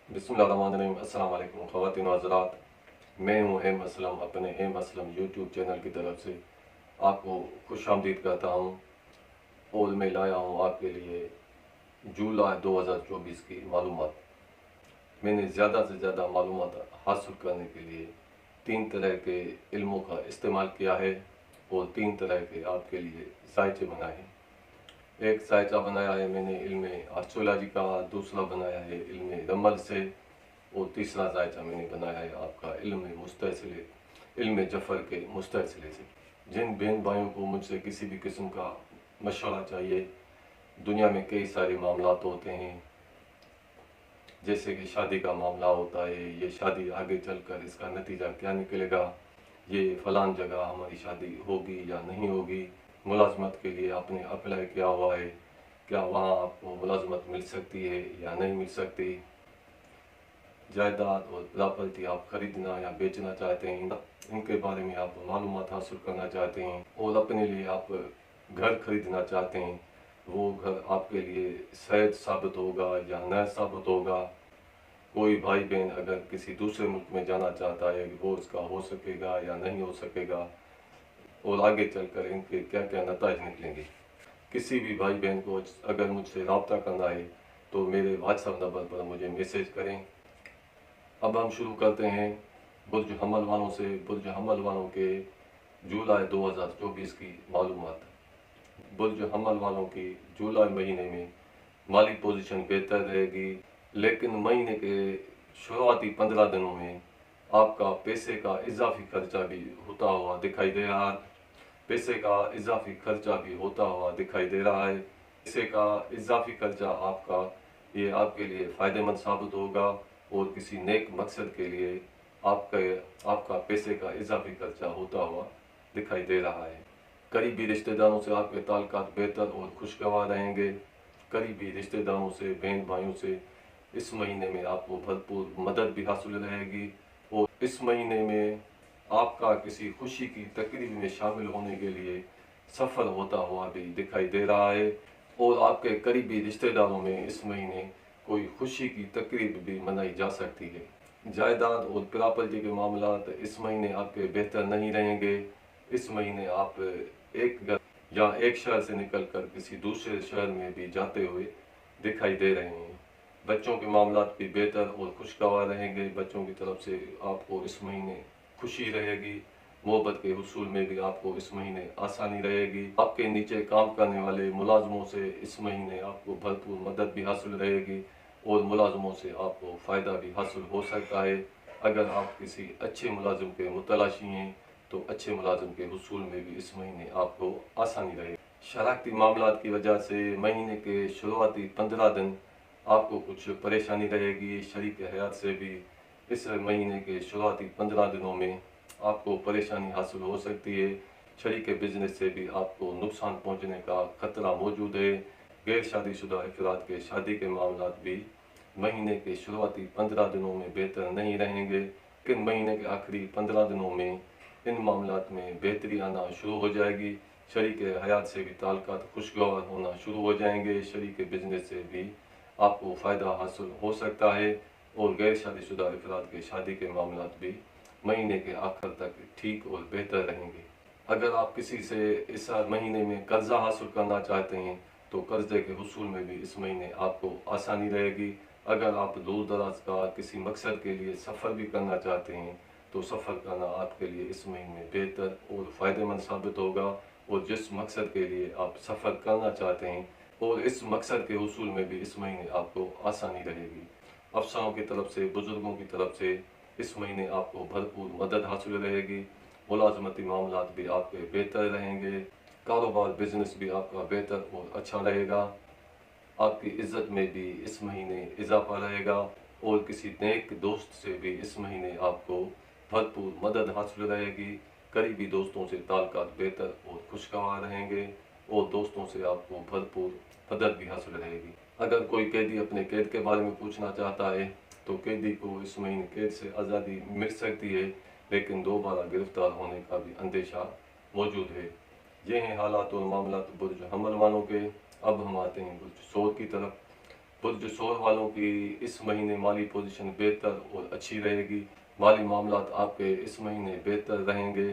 बिस्मिल्लाहिर्रहमानिर्रहीम। अस्सलाम वालेकुम ख़वातीन व हज़रात, मैं हूँ एम असलम, अपने एम असलम यूट्यूब चैनल की तरफ से आपको खुश आमदीद करता हूँ। और मैं लाया हूँ आपके लिए जुलाई 2024 की मालूमात। मैंने ज़्यादा से ज़्यादा मालूमात हासिल करने के लिए 3 तरह के इल्मों का इस्तेमाल किया है और 3 तरह के आपके लिए जायचे बनाए हैं। एक जायचा बनाया है मैंने इल्म आर्चोलॉजी का, दूसरा बनाया है इल्म रमल से, और तीसरा जायचा मैंने बनाया है आपका इल्म मुस्तसिले, इल्म जफ़र के मुस्तसिले से। जिन बहन भाइयों को मुझसे किसी भी किस्म का मशवरा चाहिए, दुनिया में कई सारे मामलात होते हैं, जैसे कि शादी का मामला होता है, ये शादी आगे चलकर इसका नतीजा क्या निकलेगा, ये फ़लान जगह हमारी शादी होगी या नहीं होगी, मुलाजमत के लिए आपने अप्लाई किया हुआ है, क्या वहाँ आपको मुलाजमत मिल सकती है या नहीं मिल सकती, जायदाद और प्रॉपर्टी आप खरीदना या बेचना चाहते हैं, इनके बारे में आप मालूमात हासिल करना चाहते हैं, और अपने लिए आप घर खरीदना चाहते हैं, वो घर आपके लिए सही साबित होगा या न साबित होगा। कोई भाई बहन अगर किसी दूसरे मुल्क में जाना चाहता है, वो उसका हो सकेगा या नहीं हो सकेगा, और आगे चलकर इनके क्या क्या नतीजे निकलेंगे। किसी भी भाई बहन को अगर मुझसे रब्ता करना है तो मेरे व्हाट्सएप नंबर पर मुझे मैसेज करें। अब हम शुरू करते हैं बुर्ज हमल वालों से। बुर्ज हमल वालों के जुलाई 2024 की मालूमात। बुर्ज हमल वालों की जुलाई महीने में माली पोजीशन बेहतर रहेगी, लेकिन महीने के शुरुआती 15 दिनों में आपका पैसे का इजाफी खर्चा भी होता हुआ दिखाई दे रहा है। पैसे का इजाफी खर्चा भी होता हुआ दिखाई दे रहा है। पैसे का इजाफी खर्चा ये आपके लिए फ़ायदेमंद साबित होगा, और किसी नेक मकसद के लिए आपका पैसे का इजाफी खर्चा होता हुआ दिखाई दे रहा है। करीबी रिश्तेदारों से आपके ताल्लुकात बेहतर और खुशगवार रहेंगे। करीबी रिश्तेदारों से, बहन भाइयों से इस महीने में आपको भरपूर मदद भी हासिल रहेगी, और इस महीने में आपका किसी खुशी की तकरीब में शामिल होने के लिए सफ़र होता हुआ भी दिखाई दे रहा है, और आपके करीबी रिश्तेदारों में इस महीने कोई खुशी की तकरीब भी मनाई जा सकती है। जायदाद और प्रॉपर्टी के मामलात इस महीने आपके बेहतर नहीं रहेंगे। इस महीने आप एक घर या एक शहर से निकलकर किसी दूसरे शहर में भी जाते हुए दिखाई दे रहे हैं। बच्चों के मामलात भी बेहतर और खुशगवार रहेंगे। बच्चों की तरफ से आपको इस महीने खुशी रहेगी। मोहब्बत के हुसूल में भी आपको इस महीने आसानी रहेगी। आपके नीचे काम करने वाले मुलाजमों से इस महीने आपको भरपूर मदद भी हासिल रहेगी, और मुलाजमों से आपको फ़ायदा भी हासिल हो सकता है। अगर आप किसी अच्छे मुलाजिम के मुतलाशी हैं तो अच्छे मुलाजिम के हुसूल में भी इस महीने आपको आसानी रहेगी। शराकती मामलात की वजह से महीने के शुरुआती 15 दिन आपको कुछ परेशानी रहेगी। शरीक हयात से भी इस महीने के शुरुआती 15 दिनों में आपको परेशानी हासिल हो सकती है। शरीक बिजनेस से भी आपको नुकसान पहुंचने का खतरा मौजूद है। गैर शादीशुदा अफराद के शादी के मामलात भी महीने के शुरुआती 15 दिनों में बेहतर नहीं रहेंगे, लेकिन महीने के आखिरी 15 दिनों में इन मामलात में बेहतरी आना शुरू हो जाएगी। शरीक हयात से भी ताल्लुकात खुशगवार होना शुरू हो जाएंगे। शरीक बिजनेस से भी आपको फ़ायदा हासिल हो सकता है, और गैर शादीशुदा अफराद के शादी के मामलात भी महीने के आखिर तक ठीक और बेहतर रहेंगे। अगर आप किसी से इस महीने में कर्जा हासिल करना चाहते हैं तो कर्जे के हुसूल में भी इस महीने आपको आसानी रहेगी। अगर आप दूर दराज का किसी मकसद के लिए सफ़र भी करना चाहते हैं तो सफ़र करना आपके लिए इस महीने बेहतर और फ़ायदेमंद साबित होगा, और जिस मकसद के लिए आप सफ़र करना चाहते हैं और इस मकसद के हुसूल में भी इस महीने आपको आसानी रहेगी। अफसरों की तरफ से, बुज़ुर्गों की तरफ से इस महीने आपको भरपूर मदद हासिल रहेगी। मुलाजमती मामलात भी आपके बेहतर रहेंगे। कारोबार बिजनेस भी आपका बेहतर और अच्छा रहेगा। आपकी इज़्ज़त में भी इस महीने इजाफा रहेगा, और किसी नेक दोस्त से भी इस महीने आपको भरपूर मदद हासिल रहेगी। करीबी दोस्तों से ताल्लुकात बेहतर और खुशगवार रहेंगे, और दोस्तों से आपको भरपूर मदद भी हासिल रहेगी। अगर कोई कैदी अपने कैद के बारे में पूछना चाहता है तो कैदी को इस महीने कैद से आज़ादी मिल सकती है, लेकिन दोबारा गिरफ्तार होने का भी अंदेशा मौजूद है। ये हैं हालात और मामलात बुर्ज हमल वालों के। अब हम आते हैं बुर्ज सौर की तरफ। बुर्ज शोर वालों की इस महीने माली पोजीशन बेहतर और अच्छी रहेगी। माली मामलात आपके इस महीने बेहतर रहेंगे,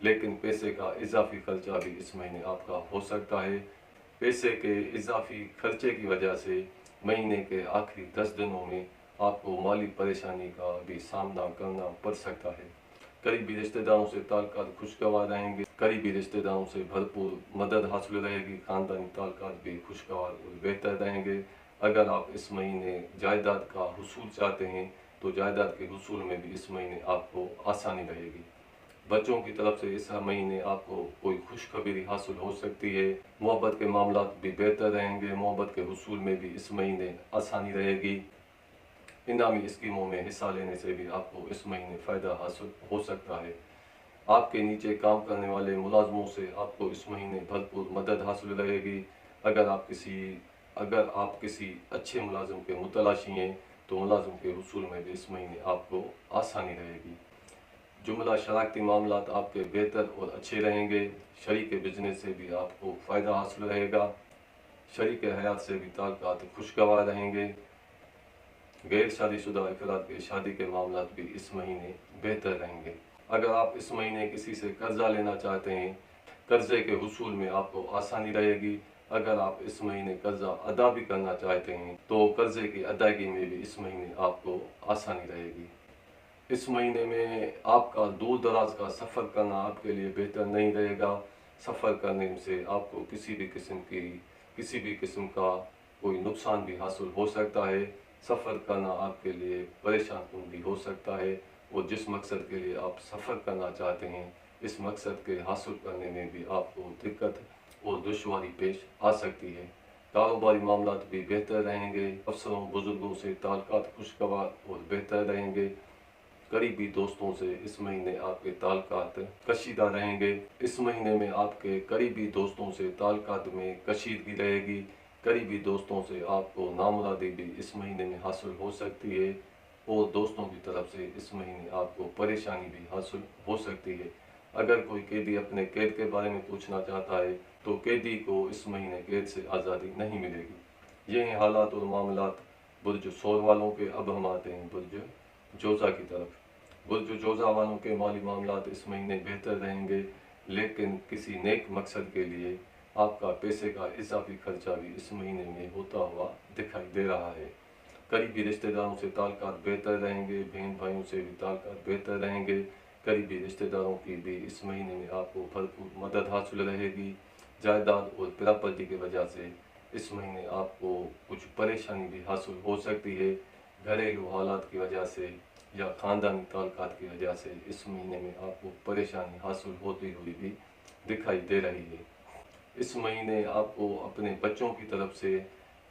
लेकिन पैसे का इजाफी खर्चा भी इस महीने आपका हो सकता है। पैसे के इजाफी खर्चे की वजह से महीने के आखिरी 10 दिनों में आपको माली परेशानी का भी सामना करना पड़ सकता है। करीबी रिश्तेदारों से ताल्लुकात खुशगवार रहेंगे, करीबी रिश्तेदारों से भरपूर मदद हासिल रहेगी, खानदानी ताल्लुकात भी खुशगवार और बेहतर रहेंगे। अगर आप इस महीने जायदाद का हुसूल चाहते हैं तो जायदाद के हुसूल में भी इस महीने आपको आसानी रहेगी। बच्चों की तरफ से इस महीने आपको कोई खुशखबरी हासिल हो सकती है। मोहब्बत के मामलात भी बेहतर रहेंगे, मोहब्बत के हुसूल में भी इस महीने आसानी रहेगी। इनामी स्कीमों में हिस्सा लेने से भी आपको इस महीने फ़ायदा हासिल हो सकता है। आपके नीचे काम करने वाले मुलाजमों से आपको इस महीने भरपूर मदद हासिल रहेगी। अगर आप किसी अच्छे मुलाजिम के मुतलाशी हैं तो मुलाजिम के हुसूल में भी इस महीने आपको आसानी रहेगी। जुमला शराकती मामलात आपके बेहतर और अच्छे रहेंगे। शरीक बिजनेस से भी आपको फ़ायदा हासिल रहेगा। शरीक हयात से भी ताल्लुकात खुशगवार रहेंगे। गैर शादीशुदा अफराद के शादी के मामलात भी इस महीने बेहतर रहेंगे। अगर आप इस महीने किसी से कर्जा लेना चाहते हैं, कर्जे के हुसूल में आपको आसानी रहेगी। अगर आप इस महीने कर्जा अदा भी करना चाहते हैं तो कर्जे की अदायगी में भी इस महीने आपको आसानी रहेगी। इस महीने में आपका दूर दराज का सफ़र करना आपके लिए बेहतर नहीं रहेगा। सफ़र करने से आपको किसी भी किस्म का कोई नुकसान भी हासिल हो सकता है। सफ़र करना आपके लिए परेशान कुन भी हो सकता है और जिस मकसद के लिए आप सफ़र करना चाहते हैं, इस मकसद के हासिल करने में भी आपको दिक्कत और दुश्वारी पेश आ सकती है। कारोबारी मामलात भी बेहतर रहेंगे। अफसरों बुजुर्गों से ताल्लुकात खुशगवार और बेहतर रहेंगे। करीबी दोस्तों से इस महीने आपके ताल्लुकात कशीदा रहेंगे। इस महीने में आपके करीबी दोस्तों से ताल्लुकात में कशीदगी रहेगी। करीबी दोस्तों से आपको नामुरादी भी इस महीने में हासिल हो सकती है और दोस्तों की तरफ से इस महीने आपको परेशानी भी हासिल हो सकती है। अगर कोई कैदी अपने कैद के बारे में पूछना चाहता है तो कैदी को इस महीने कैद से आज़ादी नहीं मिलेगी। ये हैं हालात और मामलात बुर्ज शोर वालों के। अब हम आते हैं बुर्ज जोज़ा की तरफ। बुर्ज जोज़ा वालों के माली मामलात इस महीने बेहतर रहेंगे, लेकिन किसी नेक मकसद के लिए आपका पैसे का इजाफी खर्चा भी इस महीने में होता हुआ दिखाई दे रहा है। करीबी रिश्तेदारों से ताल्लुकात बेहतर रहेंगे, बहन भाइयों से भी ताल्लुकात बेहतर रहेंगे। करीबी रिश्तेदारों की भी इस महीने में आपको भरपूर मदद हासिल रहेगी। जायदाद और प्रॉपर्टी की वजह से इस महीने आपको कुछ परेशानी भी हासिल हो सकती है। घरेलू हालात की वजह से या ख़ानदानी ताल्लुकात की वजह से इस महीने में आपको परेशानी हासिल होती हुई भी दिखाई दे रही है। इस महीने आपको अपने बच्चों की तरफ से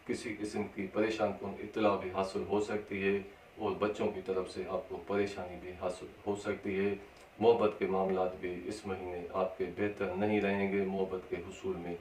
किसी किस्म की परेशान कुन इत्तला भी हासिल हो सकती है और बच्चों की तरफ से आपको परेशानी भी हासिल हो सकती है। मोहब्बत के मामलात भी इस महीने आपके बेहतर नहीं रहेंगे। मोहब्बत के हुसूल में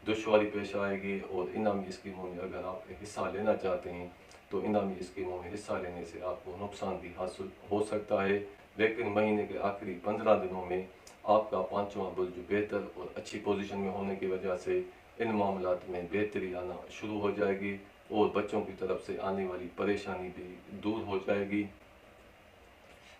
दुश्वारी पेश आएगी और इनामी स्कीमों में अगर आप हिस्सा लेना चाहते हैं तो इनामी स्कीमों में हिस्सा लेने से आपको नुकसान भी हासिल हो सकता है। लेकिन महीने के आखिरी 15 दिनों में आपका पाँचवा बुर्ज बेहतर और अच्छी पोजीशन में होने की वजह से इन मामलात में बेहतरी आना शुरू हो जाएगी और बच्चों की तरफ से आने वाली परेशानी भी दूर हो जाएगी।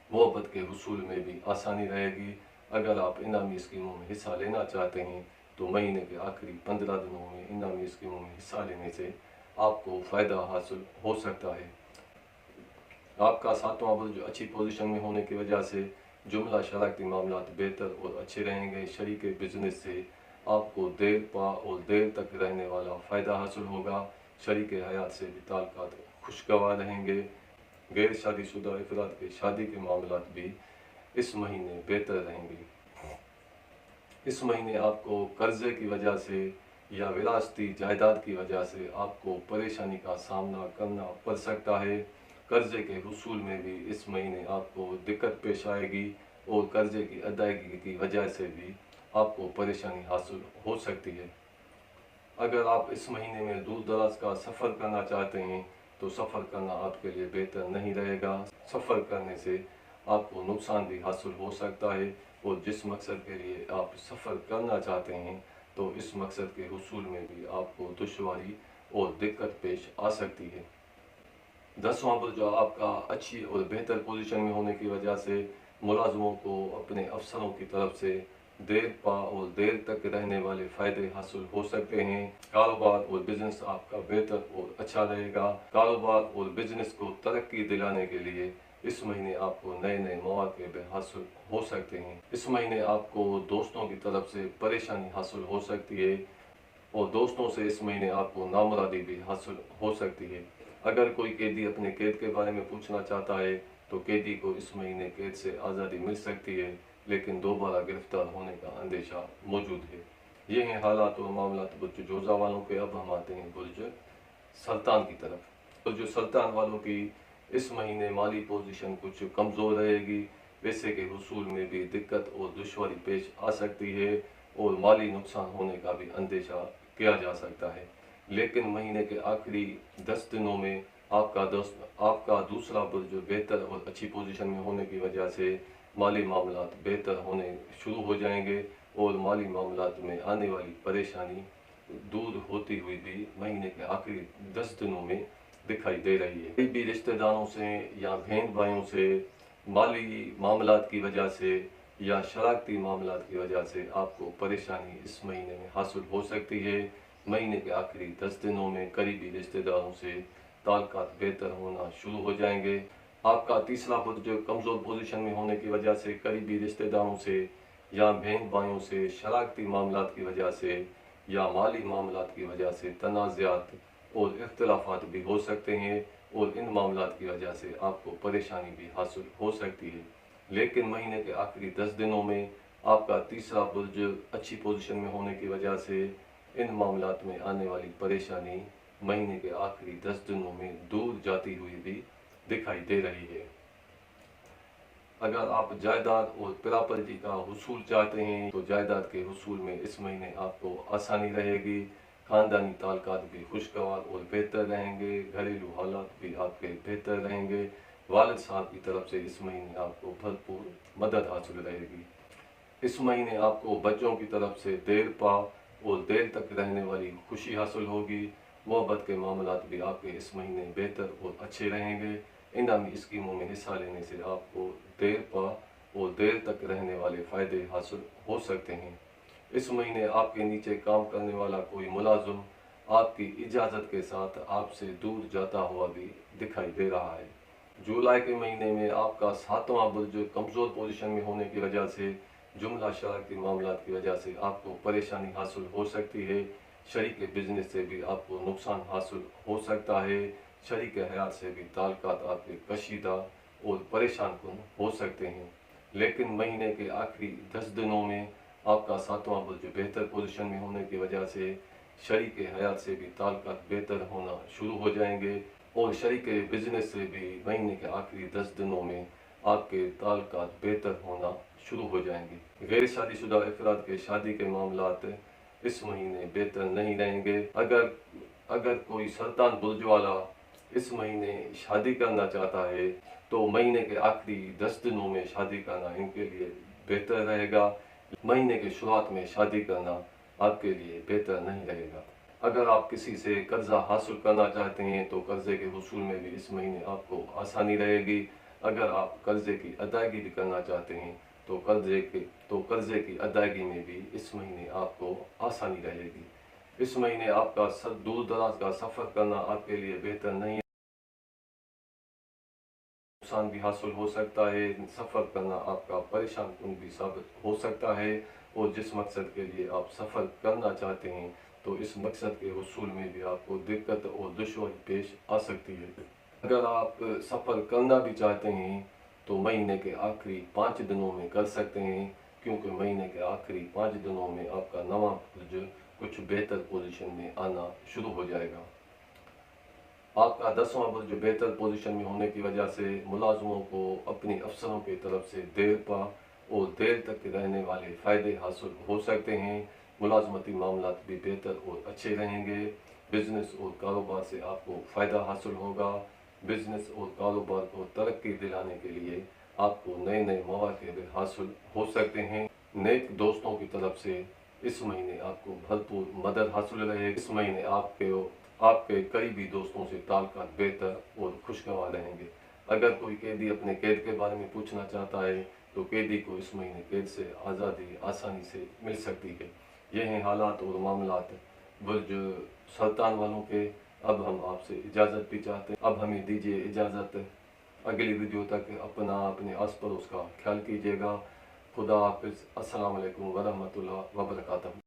मोहब्बत के हुसूल में भी आसानी रहेगी। अगर आप इनामी स्कीमों में हिस्सा लेना चाहते हैं तो महीने के आखिरी 15 दिनों में इनामी स्कीमों में हिस्सा लेने से आपको फ़ायदा हासिल हो सकता है। आपका सातवां बुर्ज अच्छी पोजीशन में होने की वजह से जुमला शराकती मामलात बेहतर और अच्छे रहेंगे। शरीक बिजनेस से आपको देर पा और देर तक रहने वाला फ़ायदा हासिल होगा। शरीक हयात से भी ताल्लुकात खुशगवार रहेंगे। गैर शादीशुदा अफराद के शादी के मामलात भी इस महीने बेहतर रहेंगे। इस महीने आपको कर्जे की वजह से या विरासती जायदाद की वजह से आपको परेशानी का सामना करना पड़ सकता है। कर्जे के हुसूल में भी इस महीने आपको दिक्कत पेश आएगी और कर्जे की अदायगी की वजह से भी आपको परेशानी हासिल हो सकती है। अगर आप इस महीने में दूर दराज का सफ़र करना चाहते हैं तो सफ़र करना आपके लिए बेहतर नहीं रहेगा। सफ़र करने से आपको नुकसान भी हासिल हो सकता है और जिस मकसद के लिए आप सफ़र करना चाहते हैं तो इस मकसद के हुसूल में भी आपको दुश्वारी और दिक्कत पेश आ सकती है। 10वां बुर्ज आप का अच्छी और बेहतर पोजीशन में होने की वजह से मुलाजमों को अपने अफसरों की तरफ से देर पा और देर तक रहने वाले फ़ायदे हासिल हो सकते हैं। कारोबार और बिजनेस आपका बेहतर और अच्छा रहेगा। कारोबार और बिजनेस को तरक्की दिलाने के लिए इस महीने आपको नए नए मौके भी हासिल हो सकते हैं। इस महीने आपको दोस्तों की तरफ से परेशानी हासिल हो सकती है और दोस्तों से इस महीने आपको नामुरादी भी हासिल हो सकती है। अगर कोई कैदी अपने कैद के बारे में पूछना चाहता है तो कैदी को इस महीने कैद से आज़ादी मिल सकती है, लेकिन दोबारा गिरफ्तार होने का अंदेशा मौजूद है। ये हैं हालात और मामला बुर्ज जोज़ा वालों के। अब हम आते हैं बुर्ज सुल्तान की तरफ। बुर्ज सुल्तान वालों की इस महीने माली पोजीशन कुछ कमज़ोर रहेगी। पैसे के हुसूल में भी दिक्कत और दुश्वारी पेश आ सकती है और माली नुकसान होने का भी अंदेशा किया जा सकता है। लेकिन महीने के आखिरी 10 दिनों में आपका दूसरा बुर्ज बेहतर और अच्छी पोजीशन में होने की वजह से माली मामलात बेहतर होने शुरू हो जाएंगे और माली मामलात में आने वाली परेशानी दूर होती हुई भी महीने के आखिरी 10 दिनों में दिखाई दे रही है। करीबी रिश्तेदारों से या बहन भाइयों से माली मामलात की वजह से या शरारती मामलात की वजह से आपको परेशानी इस महीने में हासिल हो सकती है। महीने के आखिरी 10 दिनों में करीबी रिश्तेदारों से ताल्लुकात बेहतर होना शुरू हो जाएंगे। आपका तीसरा बुर्ज कमज़ोर पोजीशन में होने की वजह से करीबी रिश्तेदारों से या बहन भाइयों से शरारती मामलात की वजह से या माली मामलात की वजह से तनाज़ात और इख्तिलाफात भी हो सकते हैं और इन मामलात की वजह से आपको परेशानी भी हासिल हो सकती है। लेकिन महीने के आखिरी 10 दिनों में आपका तीसरा बुर्ज अच्छी पोजीशन में होने की वजह से इन मामलात में आने वाली परेशानी महीने के आखिरी 10 दिनों में दूर जाती हुई भी दिखाई दे रही है। अगर आप जायदाद और प्रॉपर्टी का हुसूल चाहते हैं तो जायदाद के हुसूल में इस महीने आपको आसानी रहेगी। ख़ानदानी ताल्लुकात भी खुशगवार और बेहतर रहेंगे। घरेलू हालात भी आपके बेहतर रहेंगे। वालिद साहब की तरफ से इस महीने आपको भरपूर मदद हासिल रहेगी। इस महीने आपको बच्चों की तरफ से देर पा और देर तक रहने वाली खुशी हासिल होगी। मोहब्बत के मामलात भी आपके इस महीने बेहतर और अच्छे रहेंगे। इनामी स्कीमों में हिस्सा लेने से आपको देर पा और देर तक रहने वाले फ़ायदे हासिल हो सकते हैं। इस महीने आपके नीचे काम करने वाला कोई मुलाजिम आपकी इजाज़त के साथ आपसे दूर जाता हुआ भी दिखाई दे रहा है। जुलाई के महीने में आपका 7वां बुर्ज कमज़ोर पोजीशन में होने की वजह से जुमला शरारती मामलात की वजह से आपको परेशानी हासिल हो सकती है। शरीक बिजनेस से भी आपको नुकसान हासिल हो सकता है। शरीक हयात से भी ताल्लुकात आपके कशीदा और परेशान कुन हो सकते हैं। लेकिन महीने के आखिरी 10 दिनों में आपका 7वां बुर्ज बेहतर पोजीशन में होने की वजह से शरीक हयात से भी ताल्लुकात बेहतर होना शुरू हो जाएंगे और शरीक बिजनेस से भी महीने के आखिरी 10 दिनों में आपके ताल्लुकात बेहतर होना शुरू हो जाएंगे। गैर शादीशुदा अफराद के शादी के मामलात इस महीने बेहतर नहीं रहेंगे। अगर कोई सुल्तान बुर्ज वाला इस महीने शादी करना चाहता है तो महीने के आखिरी 10 दिनों में शादी करना इनके लिए बेहतर रहेगा। महीने के शुरुआत में शादी करना आपके लिए बेहतर नहीं रहेगा। अगर आप किसी से कर्जा हासिल करना चाहते हैं तो कर्जे के हुसूल में भी इस महीने आपको आसानी रहेगी। अगर आप कर्जे की अदायगी भी करना चाहते हैं तो कर्जे की अदायगी में भी इस महीने आपको आसानी रहेगी। इस महीने आपका दूर दराज का सफ़र करना आपके लिए बेहतर नहीं है। नुकसान भी हासिल हो सकता है। सफ़र करना आपका परेशान कुन भी साबित हो सकता है और जिस मकसद के लिए आप सफ़र करना चाहते हैं तो इस मकसद के हुसूल में भी आपको दिक्कत और दुश्वारी पेश आ सकती है। अगर आप सफ़र करना भी चाहते हैं तो महीने के आखिरी 5 दिनों में कर सकते हैं, क्योंकि महीने के आखिरी 5 दिनों में आपका नवा बुर्ज कुछ बेहतर पोजीशन में आना शुरू हो जाएगा। आपका 10वां बुर्ज बेहतर पोजीशन में होने की वजह से मुलाजमों को अपने अफसरों की तरफ से देर पा और देर तक रहने वाले फ़ायदे हासिल हो सकते हैं। मुलाजमती मामलात भी बेहतर और अच्छे रहेंगे। बिजनेस और कारोबार से आपको फ़ायदा हासिल होगा। बिजनेस और कारोबार को तरक्की दिलाने के लिए आपको नए नए मौके भी हासिल हो सकते हैं। नेक दोस्तों की तरफ से इस महीने आपको भरपूर मदद हासिल रहेगी। इस महीने آپ کے قریبی دوستوں سے تعلقات بہتر اور خوشگوار رہیں گے۔ اگر کوئی قیدی اپنے قید کے بارے میں پوچھنا چاہتا ہے تو قیدی کو اس مہینے قید سے آزادی آسانی سے مل سکتی ہے۔ یہ ہیں حالات اور معاملات برج سرطان والوں کے۔ اب ہم آپ سے اجازت بھی چاہتے ہیں، اب ہمیں دیجیے اجازت۔ اگلی ویڈیو تک اپنے آس پڑوس کا خیال کیجیے گا۔ خدا حافظ۔ السلام علیکم ورحمۃ اللہ وبرکاتہ۔